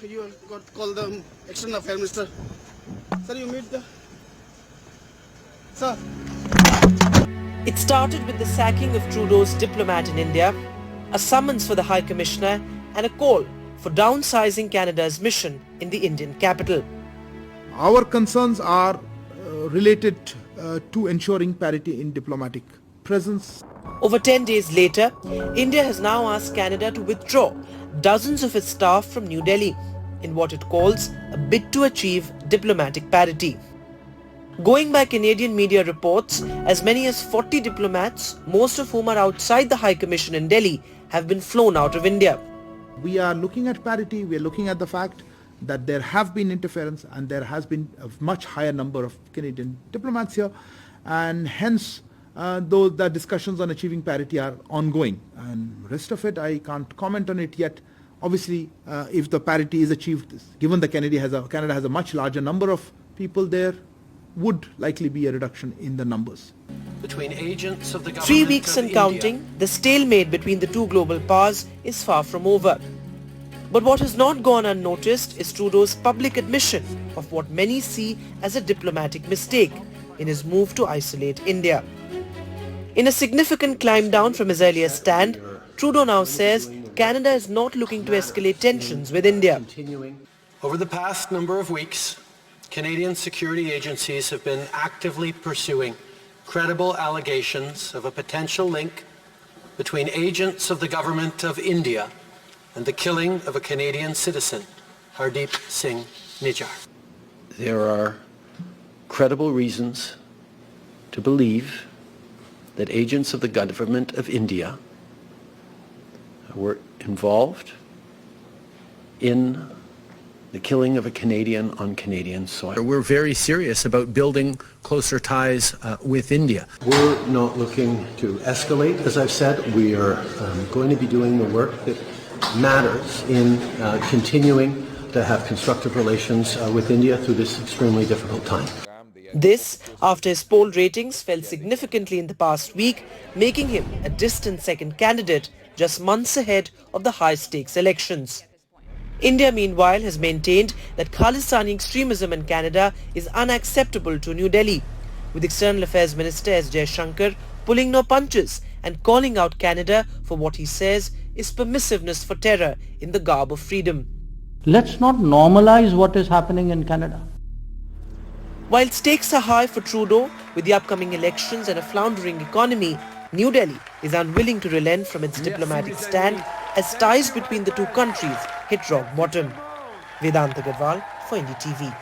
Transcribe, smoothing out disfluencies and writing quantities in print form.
you got called the External Affairs Minister. Sir, you meet the... Sir. It started with the sacking of Trudeau's diplomat in India, a summons for the High Commissioner and a call for downsizing Canada's mission in the Indian capital. Our concerns are related to ensuring parity in diplomatic presence. Over 10 days later, India has now asked Canada to withdraw dozens of its staff from New Delhi in what it calls a bid to achieve diplomatic parity. Going by Canadian media reports, as many as 40 diplomats, most of whom are outside the High Commission in Delhi, have been flown out of India. We are looking at parity, we are looking at the fact that there have been interference and there has been a much higher number of Canadian diplomats here, and hence though the discussions on achieving parity are ongoing, and rest of it I can't comment on it yet. Obviously, if the parity is achieved, given that Canada has a much larger number of people there, would likely be a reduction in the numbers. Between agents of the 3 weeks and counting, the stalemate between the two global powers is far from over. But what has not gone unnoticed is Trudeau's public admission of what many see as a diplomatic mistake in his move to isolate India. In a significant climb down from his earlier stand, Trudeau now says Canada is not looking to escalate tensions with India. Over the past number of weeks, Canadian security agencies have been actively pursuing credible allegations of a potential link between agents of the government of India and the killing of a Canadian citizen, Hardeep Singh Nijjar. There are credible reasons to believe that agents of the government of India were involved in the killing of a Canadian on Canadian soil. We're very serious about building closer ties with India. We're not looking to escalate, as I've said. We are going to be doing the work that matters in continuing to have constructive relations with India through this extremely difficult time. This after his poll ratings fell significantly in the past week, making him a distant second candidate just months ahead of the high-stakes elections. India, meanwhile, has maintained that Khalistani extremism in Canada is unacceptable to New Delhi, with External Affairs Minister S. Jaishankar pulling no punches and calling out Canada for what he says is permissiveness for terror in the garb of freedom. Let's not normalize what is happening in Canada. While stakes are high for Trudeau with the upcoming elections and a floundering economy, New Delhi is unwilling to relent from its diplomatic stand as ties between the two countries hit rock bottom. Vedant Agarwal for NDTV.